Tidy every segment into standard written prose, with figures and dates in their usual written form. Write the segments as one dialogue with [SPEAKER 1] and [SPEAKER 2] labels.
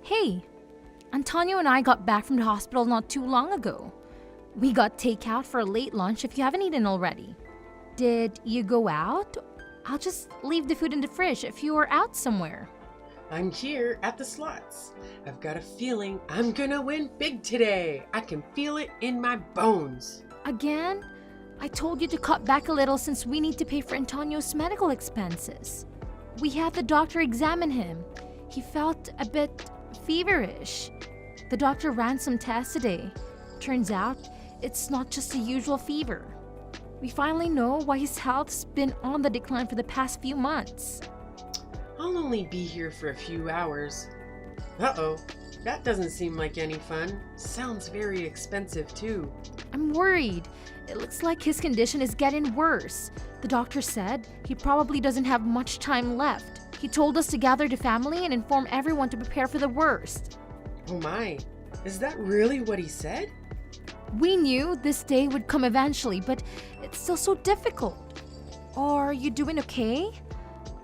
[SPEAKER 1] Hey, Antonio and I got back from the hospital not too long ago. We got takeout for a late lunch if you haven't eaten already. Did you go out? I'll just leave the food in the fridge if you are out somewhere.
[SPEAKER 2] I'm here at the slots. I've got a feeling I'm gonna win big today. I can feel it in my bones.
[SPEAKER 1] Again? I told you to cut back a little since we need to pay for Antonio's medical expenses. We had the doctor examine him. He felt a bit feverish. The doctor ran some tests today. Turns out, it's not just a usual fever. We finally know why his health's been on the decline for the past few months.
[SPEAKER 2] I'll only be here for a few hours. Uh-oh, that doesn't seem like any fun. Sounds very expensive too.
[SPEAKER 1] I'm worried. It looks like his condition is getting worse. The doctor said he probably doesn't have much time left. He told us to gather the family and inform everyone to prepare for the worst.
[SPEAKER 2] Oh my, is that really what he said?
[SPEAKER 1] We knew this day would come eventually, but it's still so difficult. Are you doing okay?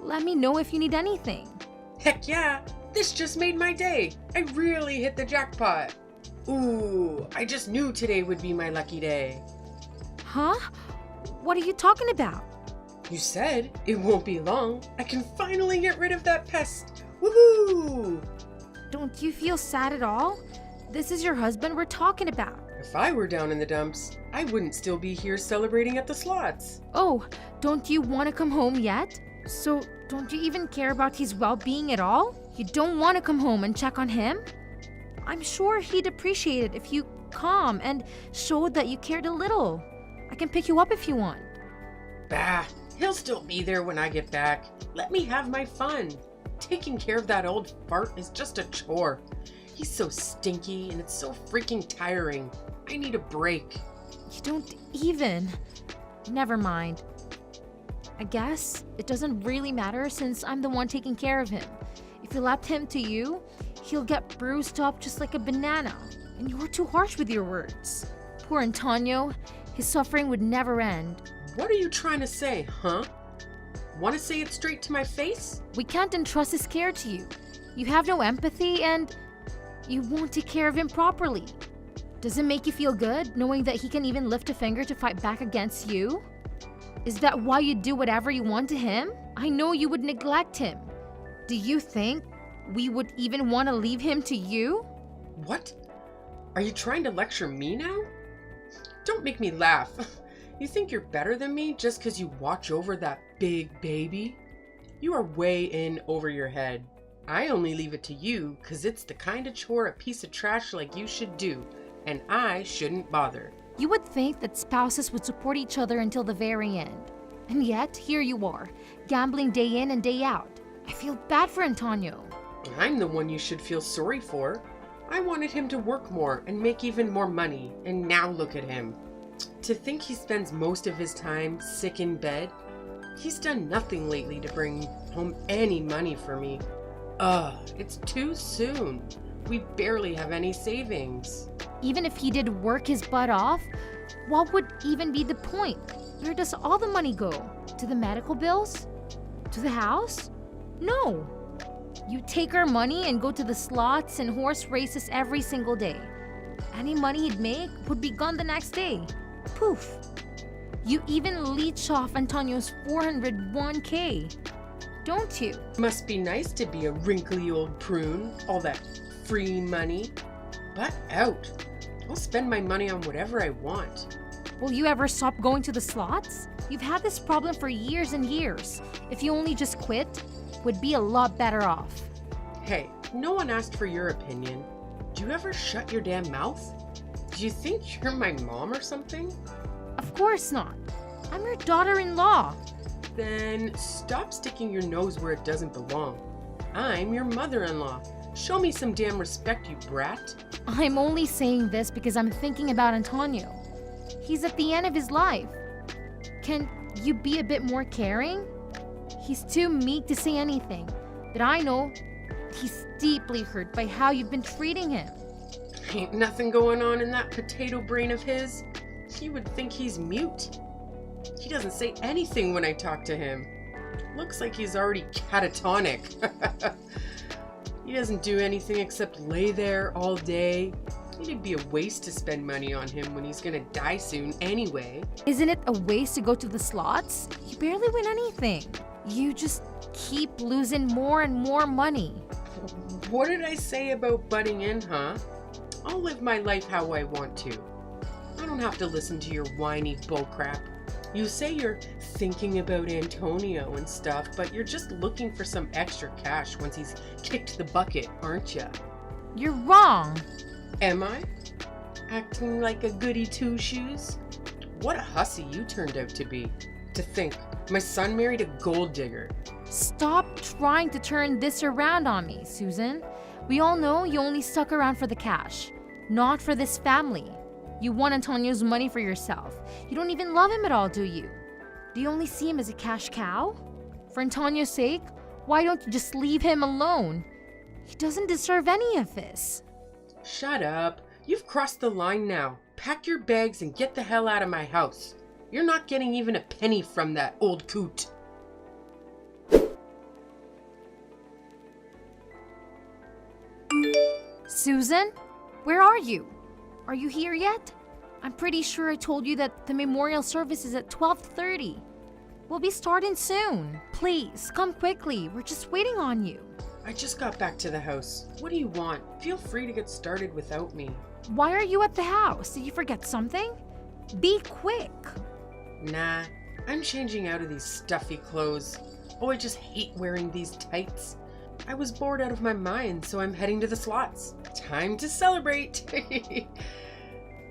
[SPEAKER 1] Let me know if you need anything.
[SPEAKER 2] Heck yeah, this just made my day. I really hit the jackpot. Ooh, I just knew today would be my lucky day.
[SPEAKER 1] Huh? What are you talking about?
[SPEAKER 2] You said it won't be long. I can finally get rid of that pest. Woohoo!
[SPEAKER 1] Don't you feel sad at all? This is your husband we're talking about.
[SPEAKER 2] If I were down in the dumps, I wouldn't still be here celebrating at the slots.
[SPEAKER 1] Oh, don't you want to come home yet? So, don't you even care about his well-being at all? You don't want to come home and check on him? I'm sure he'd appreciate it if you come and showed that you cared a little. I can pick you up if you want.
[SPEAKER 2] Bah, he'll still be there when I get back. Let me have my fun. Taking care of that old fart is just a chore. He's so stinky and it's so freaking tiring. I need a break.
[SPEAKER 1] You don't even. Never mind. I guess it doesn't really matter since I'm the one taking care of him. If you left him to you, he'll get bruised up just like a banana. And you're too harsh with your words. Poor Antonio, his suffering would never end.
[SPEAKER 2] What are you trying to say, huh? Want to say it straight to my face?
[SPEAKER 1] We can't entrust his care to you. You have no empathy and you won't take care of him properly. Does it make you feel good knowing that he can even lift a finger to fight back against you? Is that why you do whatever you want to him? I know you would neglect him. Do you think we would even want to leave him to you?
[SPEAKER 2] What? Are you trying to lecture me now? Don't make me laugh. You think you're better than me just because you watch over that big baby? You are way in over your head. I only leave it to you because it's the kind of chore a piece of trash like you should do, and I shouldn't bother.
[SPEAKER 1] You would think that spouses would support each other until the very end. And yet, here you are, gambling day in and day out. I feel bad for Antonio.
[SPEAKER 2] I'm the one you should feel sorry for. I wanted him to work more and make even more money, and now look at him. To think he spends most of his time sick in bed. He's done nothing lately to bring home any money for me. It's too soon. We barely have any savings.
[SPEAKER 1] Even if he did work his butt off, what would even be the point? Where does all the money go? To the medical bills? To the house? No. You take our money and go to the slots and horse races every single day. Any money he'd make would be gone the next day. Poof. You even leech off Antonio's 401k. Don't you?
[SPEAKER 2] Must be nice to be a wrinkly old prune. All that free money. Butt out. I'll spend my money on whatever I want.
[SPEAKER 1] Will you ever stop going to the slots? You've had this problem for years and years. If you only just quit, would be a lot better off.
[SPEAKER 2] Hey, no one asked for your opinion. Do you ever shut your damn mouth? Do you think you're my mom or something?
[SPEAKER 1] Of course not. I'm your daughter-in-law.
[SPEAKER 2] Then stop sticking your nose where it doesn't belong. I'm your mother-in-law. Show me some damn respect, you brat.
[SPEAKER 1] I'm only saying this because I'm thinking about Antonio. He's at the end of his life. Can you be a bit more caring? He's too meek to say anything, but I know he's deeply hurt by how you've been treating him.
[SPEAKER 2] Ain't nothing going on in that potato brain of his. He would think he's mute. He doesn't say anything when I talk to him. Looks like he's already catatonic. He doesn't do anything except lay there all day. It'd be a waste to spend money on him when he's gonna die soon anyway.
[SPEAKER 1] Isn't it a waste to go to the slots? You barely win anything. You just keep losing more and more money.
[SPEAKER 2] What did I say about butting in, huh? I'll live my life how I want to. I don't have to listen to your whiny bullcrap. You say you're thinking about Antonio and stuff, but you're just looking for some extra cash once he's kicked the bucket, aren't ya?
[SPEAKER 1] You're wrong.
[SPEAKER 2] Am I? Acting like a goody two-shoes? What a hussy you turned out to be. To think, my son married a gold digger.
[SPEAKER 1] Stop trying to turn this around on me, Susan. We all know you only stuck around for the cash, not for this family. You want Antonio's money for yourself. You don't even love him at all, do you? Do you only see him as a cash cow? For Antonio's sake, why don't you just leave him alone? He doesn't deserve any of this.
[SPEAKER 2] Shut up. You've crossed the line now. Pack your bags and get the hell out of my house. You're not getting even a penny from that old coot.
[SPEAKER 1] Susan, where are you? Are you here yet? I'm pretty sure I told you that the memorial service is at 12:30. We'll be starting soon. Please, come quickly. We're just waiting on you.
[SPEAKER 2] I just got back to the house. What do you want? Feel free to get started without me.
[SPEAKER 1] Why are you at the house? Did you forget something? Be quick.
[SPEAKER 2] Nah, I'm changing out of these stuffy clothes. Oh, I just hate wearing these tights. I was bored out of my mind, so I'm heading to the slots. Time to celebrate!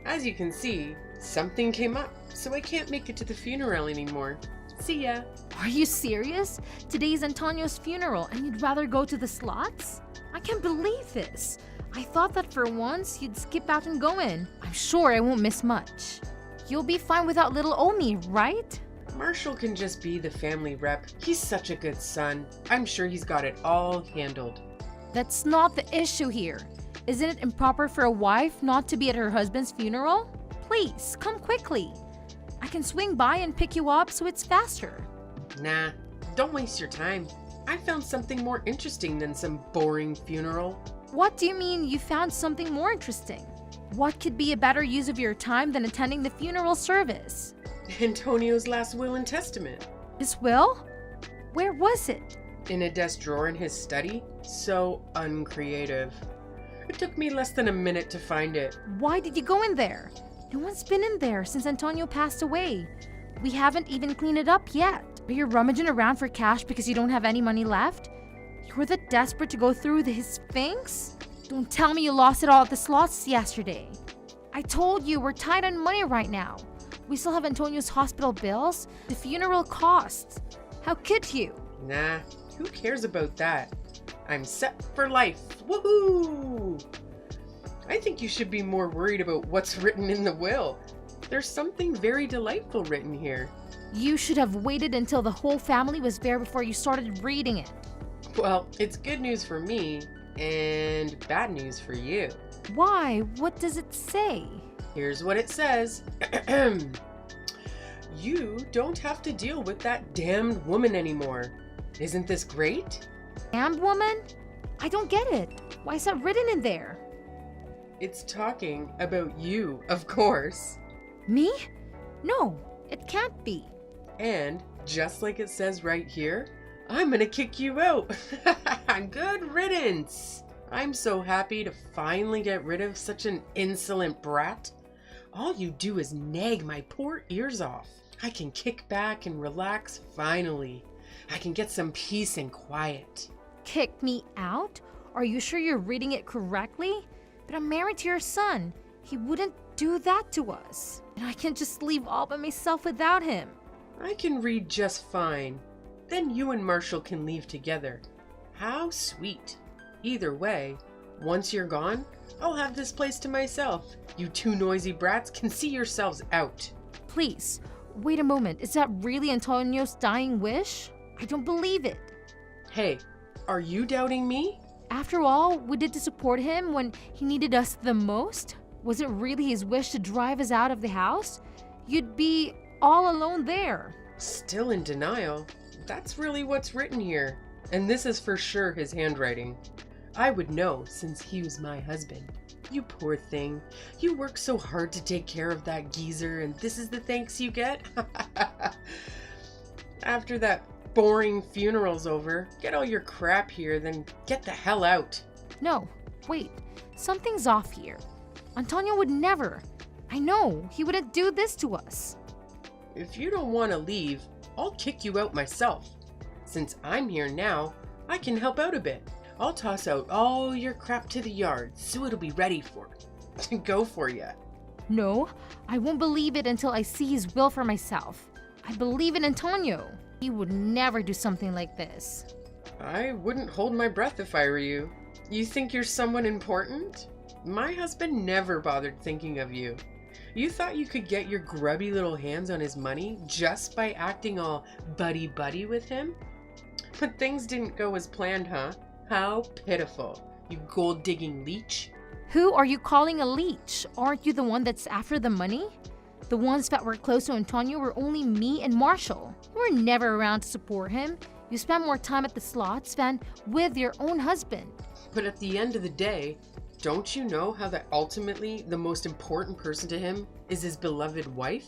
[SPEAKER 2] As you can see, something came up, so I can't make it to the funeral anymore. See ya!
[SPEAKER 1] Are you serious? Today's Antonio's funeral and you'd rather go to the slots? I can't believe this. I thought that for once you'd skip out and go in. I'm sure I won't miss much. You'll be fine without little Omi, right?
[SPEAKER 2] Marshall can just be the family rep. He's such a good son. I'm sure he's got it all handled.
[SPEAKER 1] That's not the issue here. Isn't it improper for a wife not to be at her husband's funeral? Please, come quickly. I can swing by and pick you up so it's faster.
[SPEAKER 2] Nah, don't waste your time. I found something more interesting than some boring funeral.
[SPEAKER 1] What do you mean you found something more interesting? What could be a better use of your time than attending the funeral service?
[SPEAKER 2] Antonio's last will and testament.
[SPEAKER 1] His will? Where was it?
[SPEAKER 2] In a desk drawer in his study. So uncreative. It took me less than a minute to find it.
[SPEAKER 1] Why did you go in there? No one's been in there since Antonio passed away. We haven't even cleaned it up yet. Are you rummaging around for cash because you don't have any money left? You're that desperate to go through his things? Don't tell me you lost it all at the slots yesterday. I told you we're tight on money right now. We still have Antonio's hospital bills, the funeral costs. How could you?
[SPEAKER 2] Nah, who cares about that? I'm set for life. Woohoo! I think you should be more worried about what's written in the will. There's something very delightful written here.
[SPEAKER 1] You should have waited until the whole family was there before you started reading it.
[SPEAKER 2] Well, it's good news for me and bad news for you.
[SPEAKER 1] Why? What does it say?
[SPEAKER 2] Here's what it says. You don't have to deal with that damned woman anymore. Isn't this great?
[SPEAKER 1] Damned woman? I don't get it. Why is that written in there?
[SPEAKER 2] It's talking about you, of course.
[SPEAKER 1] Me? No, it can't be.
[SPEAKER 2] And just like it says right here, I'm gonna kick you out. Good riddance. I'm so happy to finally get rid of such an insolent brat. All you do is nag my poor ears off. I can kick back and relax finally. I can get some peace and quiet.
[SPEAKER 1] Kick me out? Are you sure you're reading it correctly? But I'm married to your son. He wouldn't do that to us. And I can't just leave all by myself without him.
[SPEAKER 2] I can read just fine. Then you and Marshall can leave together. How sweet. Either way, once you're gone, I'll have this place to myself. You two noisy brats can see yourselves out.
[SPEAKER 1] Please, wait a moment. Is that really Antonio's dying wish? I don't believe it.
[SPEAKER 2] Hey, are you doubting me?
[SPEAKER 1] After all, we did to support him when he needed us the most. Was it really his wish to drive us out of the house? You'd be all alone there.
[SPEAKER 2] Still in denial? That's really what's written here. And this is for sure his handwriting. I would know since he was my husband. You poor thing. You work so hard to take care of that geezer, and this is the thanks you get? After that boring funeral's over, get all your crap here, then get the hell out.
[SPEAKER 1] No, wait. Something's off here. Antonio would never. I know, he wouldn't do this to us.
[SPEAKER 2] If you don't want to leave, I'll kick you out myself. Since I'm here now, I can help out a bit. I'll toss out all your crap to the yard so it'll be ready for go for ya.
[SPEAKER 1] No, I won't believe it until I see his will for myself. I believe in Antonio. He would never do something like this.
[SPEAKER 2] I wouldn't hold my breath if I were you. You think you're someone important? My husband never bothered thinking of you. You thought you could get your grubby little hands on his money just by acting all buddy-buddy with him? But things didn't go as planned, huh? How pitiful, you gold-digging leech.
[SPEAKER 1] Who are you calling a leech? Aren't you the one that's after the money? The ones that were close to Antonio were only me and Marshall. You were never around to support him. You spent more time at the slots than with your own husband.
[SPEAKER 2] But at the end of the day, don't you know how that ultimately the most important person to him is his beloved wife?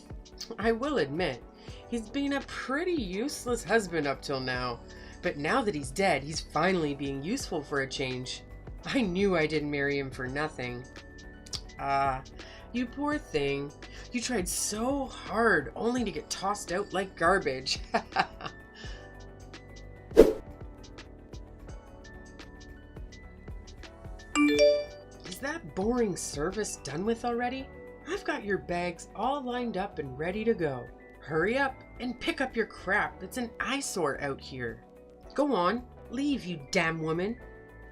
[SPEAKER 2] I will admit, he's been a pretty useless husband up till now. But now that he's dead, he's finally being useful for a change. I knew I didn't marry him for nothing. You poor thing. You tried so hard only to get tossed out like garbage. Is that boring service done with already? I've got your bags all lined up and ready to go. Hurry up and pick up your crap. It's an eyesore out here. Go on, leave, you damn woman.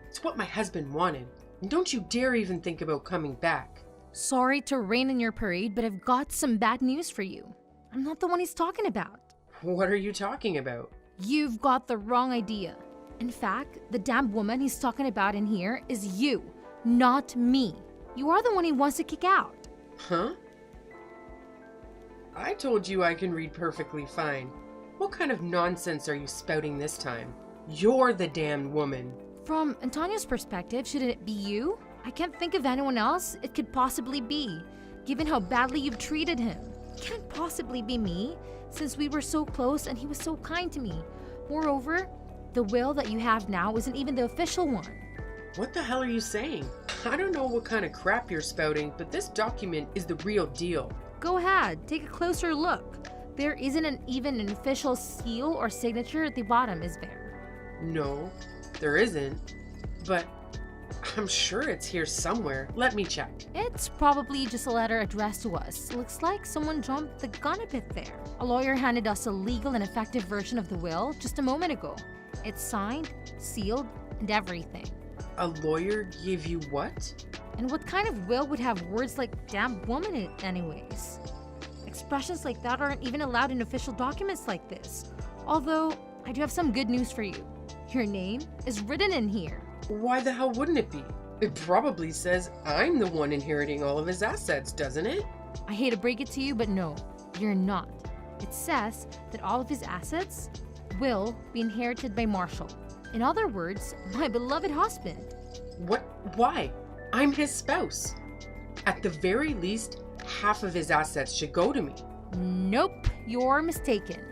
[SPEAKER 2] It's what my husband wanted. And don't you dare even think about coming back.
[SPEAKER 1] Sorry to rain in your parade, but I've got some bad news for you. I'm not the one he's talking about.
[SPEAKER 2] What are you talking about?
[SPEAKER 1] You've got the wrong idea. In fact, the damn woman he's talking about in here is you, not me. You are the one he wants to kick out.
[SPEAKER 2] Huh? I told you I can read perfectly fine. What kind of nonsense are you spouting this time? You're the damned woman.
[SPEAKER 1] From Antonio's perspective, shouldn't it be you? I can't think of anyone else it could possibly be, given how badly you've treated him. It can't possibly be me, since we were so close and he was so kind to me. Moreover, the will that you have now isn't even the official one.
[SPEAKER 2] What the hell are you saying? I don't know what kind of crap you're spouting, but this document is the real deal.
[SPEAKER 1] Go ahead, take a closer look. There isn't even an official seal or signature at the bottom, is there?
[SPEAKER 2] No, there isn't. But I'm sure it's here somewhere. Let me check.
[SPEAKER 1] It's probably just a letter addressed to us. Looks like someone jumped the gun a bit there. A lawyer handed us a legal and effective version of the will just a moment ago. It's signed, sealed, and everything.
[SPEAKER 2] A lawyer gave you what?
[SPEAKER 1] And what kind of will would have words like damn woman in it anyways? Expressions like that aren't even allowed in official documents like this. Although, I do have some good news for you. Your name is written in here.
[SPEAKER 2] Why the hell wouldn't it be? It probably says I'm the one inheriting all of his assets, doesn't it?
[SPEAKER 1] I hate to break it to you, but no, you're not. It says that all of his assets will be inherited by Marshall. In other words, my beloved husband.
[SPEAKER 2] What? Why? I'm his spouse. At the very least, half of his assets should go to me.
[SPEAKER 1] Nope, you're mistaken.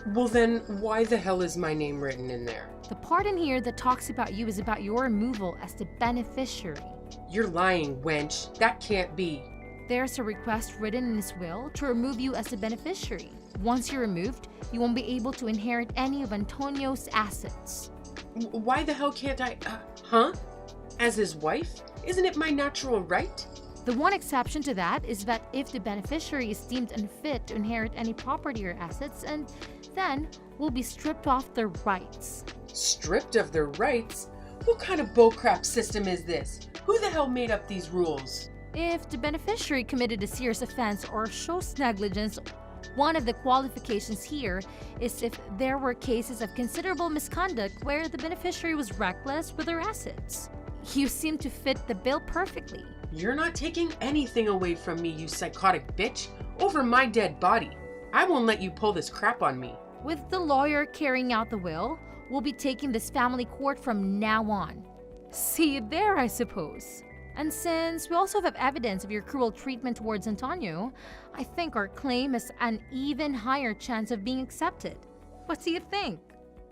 [SPEAKER 2] Well then, why the hell is my name written in there?
[SPEAKER 1] The part in here that talks about you is about your removal as the beneficiary.
[SPEAKER 2] You're lying, wench. That can't be.
[SPEAKER 1] There's a request written in his will to remove you as the beneficiary. Once you're removed, you won't be able to inherit any of Antonio's assets.
[SPEAKER 2] Why the hell can't I, huh? As his wife? Isn't it my natural right?
[SPEAKER 1] The one exception to that is that if the beneficiary is deemed unfit to inherit any property or assets, and then will be stripped off their rights.
[SPEAKER 2] Stripped of their rights? What kind of bullcrap system is this? Who the hell made up these rules?
[SPEAKER 1] If the beneficiary committed a serious offense or shows negligence, one of the qualifications here is if there were cases of considerable misconduct where the beneficiary was reckless with their assets. You seem to fit the bill perfectly.
[SPEAKER 2] You're not taking anything away from me, you psychotic bitch. Over my dead body. I won't let you pull this crap on me.
[SPEAKER 1] With the lawyer carrying out the will, we'll be taking this family court from now on. See you there, I suppose. And since we also have evidence of your cruel treatment towards Antonio, I think our claim has an even higher chance of being accepted. What do you think?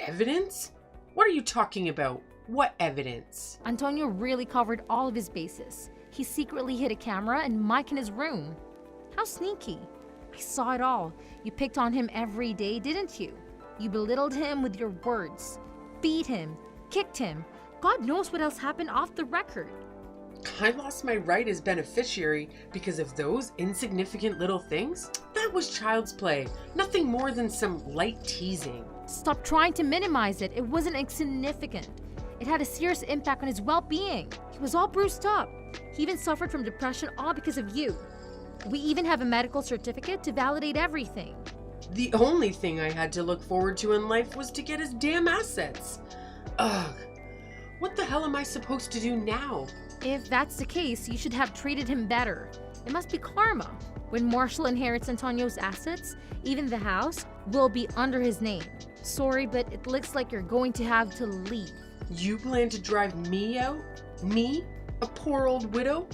[SPEAKER 2] Evidence? What are you talking about? What evidence?
[SPEAKER 1] Antonio really covered all of his bases. He secretly hid a camera and mic in his room. How sneaky. I saw it all. You picked on him every day, didn't you? You belittled him with your words. Beat him. Kicked him. God knows what else happened off the record.
[SPEAKER 2] I lost my right as beneficiary because of those insignificant little things? That was child's play. Nothing more than some light teasing.
[SPEAKER 1] Stop trying to minimize it. It wasn't insignificant. It had a serious impact on his well-being. He was all bruised up. He even suffered from depression, all because of you. We even have a medical certificate to validate everything.
[SPEAKER 2] The only thing I had to look forward to in life was to get his damn assets. Ugh. What the hell am I supposed to do now?
[SPEAKER 1] If that's the case, you should have treated him better. It must be karma. When Marshall inherits Antonio's assets, even the house will be under his name. Sorry, but it looks like you're going to have to leave.
[SPEAKER 2] You plan to drive me out? Me? A poor old widow?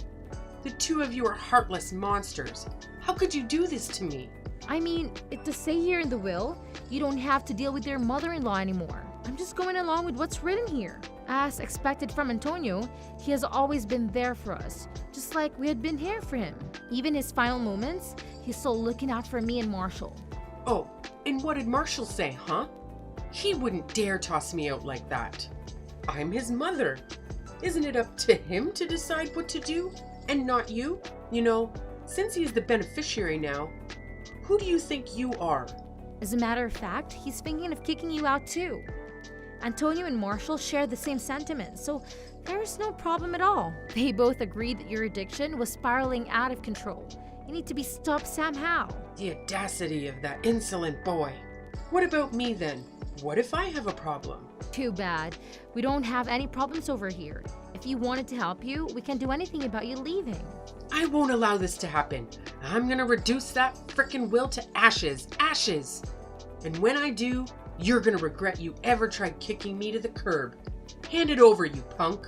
[SPEAKER 2] The two of you are heartless monsters. How could you do this to me?
[SPEAKER 1] I mean, it to say here in the will, you don't have to deal with your mother-in-law anymore. I'm just going along with what's written here. As expected from Antonio, he has always been there for us, just like we had been here for him. Even his final moments, he's still looking out for me and Marshall.
[SPEAKER 2] Oh, and what did Marshall say, huh? He wouldn't dare toss me out like that. I'm his mother. Isn't it up to him to decide what to do, and not you? You know, since he's the beneficiary now, who do you think you are?
[SPEAKER 1] As a matter of fact, he's thinking of kicking you out too. Antonio and Marshall share the same sentiments, so there's no problem at all. They both agreed that your addiction was spiraling out of control. You need to be stopped somehow.
[SPEAKER 2] The audacity of that insolent boy. What about me then? What if I have a problem?
[SPEAKER 1] Too bad. We don't have any problems over here. If you wanted to help you, we can't do anything about you leaving.
[SPEAKER 2] I won't allow this to happen. I'm gonna reduce that frickin' will to ashes. Ashes! And when I do, you're gonna regret you ever tried kicking me to the curb. Hand it over, you punk.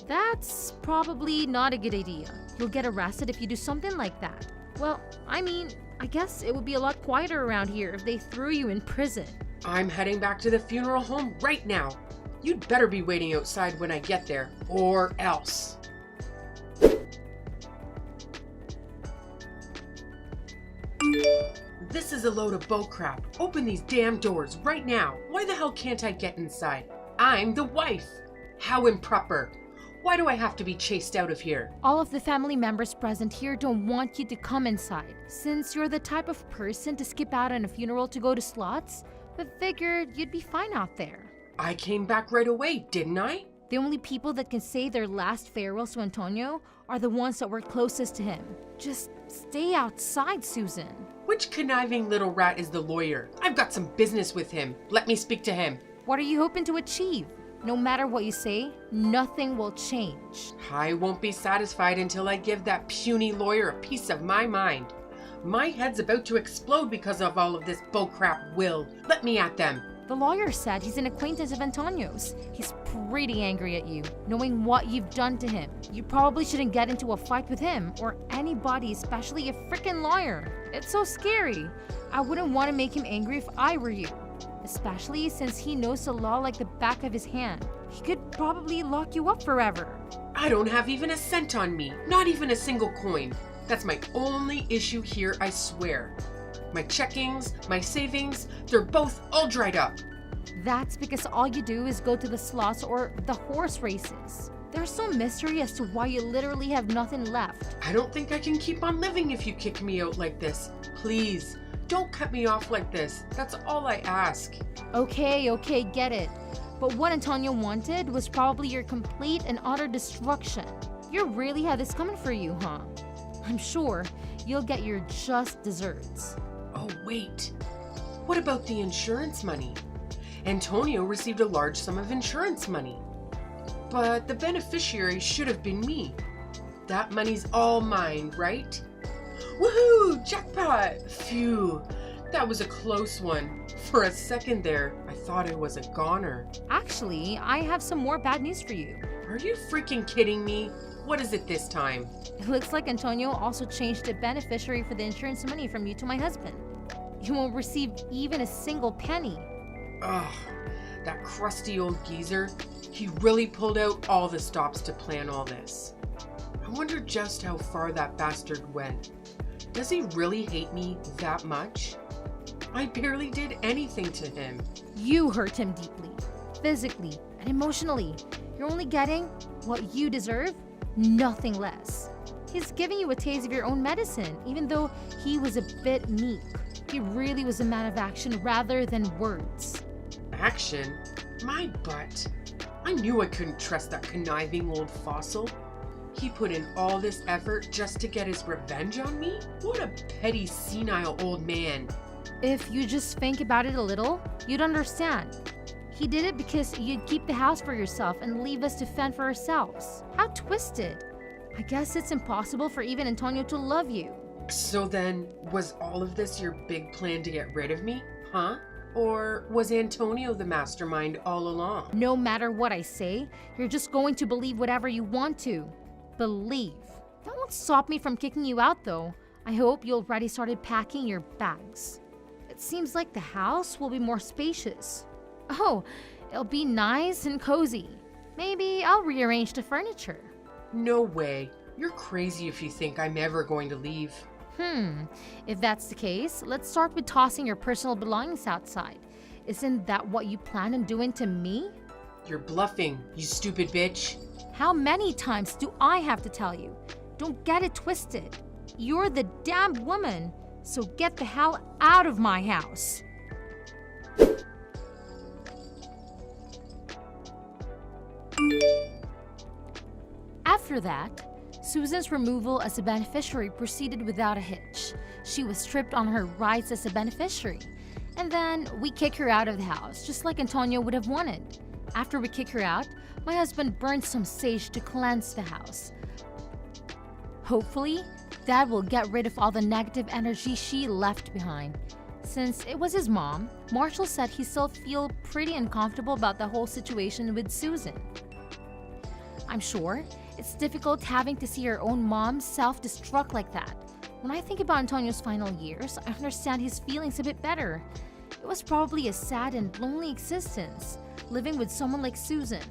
[SPEAKER 1] That's probably not a good idea. You'll get arrested if you do something like that. Well, I mean, I guess it would be a lot quieter around here if they threw you in prison.
[SPEAKER 2] I'm heading back to the funeral home right now. You'd better be waiting outside when I get there, or else. This is a load of bullcrap. Open these damn doors right now. Why the hell can't I get inside? I'm the wife. How improper. Why do I have to be chased out of here?
[SPEAKER 1] All of the family members present here don't want you to come inside. Since you're the type of person to skip out on a funeral to go to slots, we figured you'd be fine out there.
[SPEAKER 2] I came back right away, didn't I?
[SPEAKER 1] The only people that can say their last farewells to Antonio are the ones that were closest to him. Just stay outside, Susan.
[SPEAKER 2] Which conniving little rat is the lawyer? I've got some business with him. Let me speak to him.
[SPEAKER 1] What are you hoping to achieve? No matter what you say, nothing will change.
[SPEAKER 2] I won't be satisfied until I give that puny lawyer a piece of my mind. My head's about to explode because of all of this bullcrap will. Let me at them.
[SPEAKER 1] The lawyer said he's an acquaintance of Antonio's. He's pretty angry at you, knowing what you've done to him. You probably shouldn't get into a fight with him or anybody, especially a freaking lawyer. It's so scary. I wouldn't want to make him angry if I were you. Especially since he knows the law like the back of his hand. He could probably lock you up forever.
[SPEAKER 2] I don't have even a cent on me. Not even a single coin. That's my only issue here, I swear. My checkings, my savings, they're both all dried up.
[SPEAKER 1] That's because all you do is go to the slots or the horse races. There's no mystery as to why you literally have nothing left.
[SPEAKER 2] I don't think I can keep on living if you kick me out like this. Please, don't cut me off like this. That's all I ask.
[SPEAKER 1] Okay, get it. But what Antonio wanted was probably your complete and utter destruction. You really had this coming for you, huh? I'm sure you'll get your just desserts.
[SPEAKER 2] Oh, wait. What about the insurance money? Antonio received a large sum of insurance money. But the beneficiary should have been me. That money's all mine, right? Woohoo! Jackpot! Phew. That was a close one. For a second there, I thought I was a goner.
[SPEAKER 1] Actually, I have some more bad news for you.
[SPEAKER 2] Are you freaking kidding me? What is it this time?
[SPEAKER 1] It looks like Antonio also changed the beneficiary for the insurance money from you to my husband. You won't receive even a single penny.
[SPEAKER 2] Ugh, that crusty old geezer. He really pulled out all the stops to plan all this. I wonder just how far that bastard went. Does he really hate me that much? I barely did anything to him.
[SPEAKER 1] You hurt him deeply, physically and emotionally. You're only getting what you deserve, nothing less. He's giving you a taste of your own medicine, even though he was a bit meek. He really was a man of action rather than words.
[SPEAKER 2] Action? My butt. I knew I couldn't trust that conniving old fossil. He put in all this effort just to get his revenge on me? What a petty, senile old man.
[SPEAKER 1] If you just think about it a little, you'd understand. He did it because you'd keep the house for yourself and leave us to fend for ourselves. How twisted. I guess it's impossible for even Antonio to love you.
[SPEAKER 2] So then, was all of this your big plan to get rid of me? Huh? Or was Antonio the mastermind all along?
[SPEAKER 1] No matter what I say, you're just going to believe whatever you want to. Believe. That won't stop me from kicking you out though. I hope you already started packing your bags. It seems like the house will be more spacious. Oh, it'll be nice and cozy. Maybe I'll rearrange the furniture.
[SPEAKER 2] No way. You're crazy if you think I'm ever going to leave.
[SPEAKER 1] If that's the case, let's start with tossing your personal belongings outside. Isn't that what you plan on doing to me?
[SPEAKER 2] You're bluffing, you stupid bitch.
[SPEAKER 1] How many times do I have to tell you? Don't get it twisted. You're the damned woman, so get the hell out of my house. After that, Susan's removal as a beneficiary proceeded without a hitch. She was stripped on her rights as a beneficiary. And then we kick her out of the house, just like Antonio would have wanted. After we kick her out, my husband burned some sage to cleanse the house. Hopefully, that will get rid of all the negative energy she left behind. Since it was his mom, Marshall said he still feels pretty uncomfortable about the whole situation with Susan. I'm sure it's difficult having to see your own mom self-destruct like that. When I think about Antonio's final years, I understand his feelings a bit better. It was probably a sad and lonely existence, living with someone like Susan,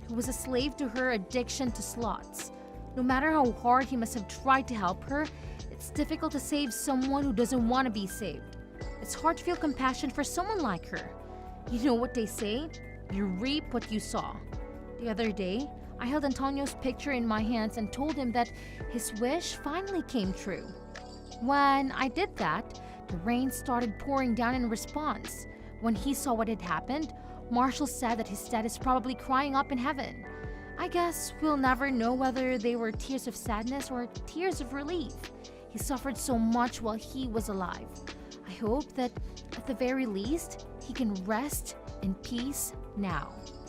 [SPEAKER 1] who was a slave to her addiction to slots. No matter how hard he must have tried to help her, it's difficult to save someone who doesn't want to be saved. It's hard to feel compassion for someone like her. You know what they say? You reap what you sow. The other day, I held Antonio's picture in my hands and told him that his wish finally came true. When I did that, the rain started pouring down in response. When he saw what had happened, Marshall said that his dad is probably crying up in heaven. I guess we'll never know whether they were tears of sadness or tears of relief. He suffered so much while he was alive. I hope that, at the very least, he can rest in peace now.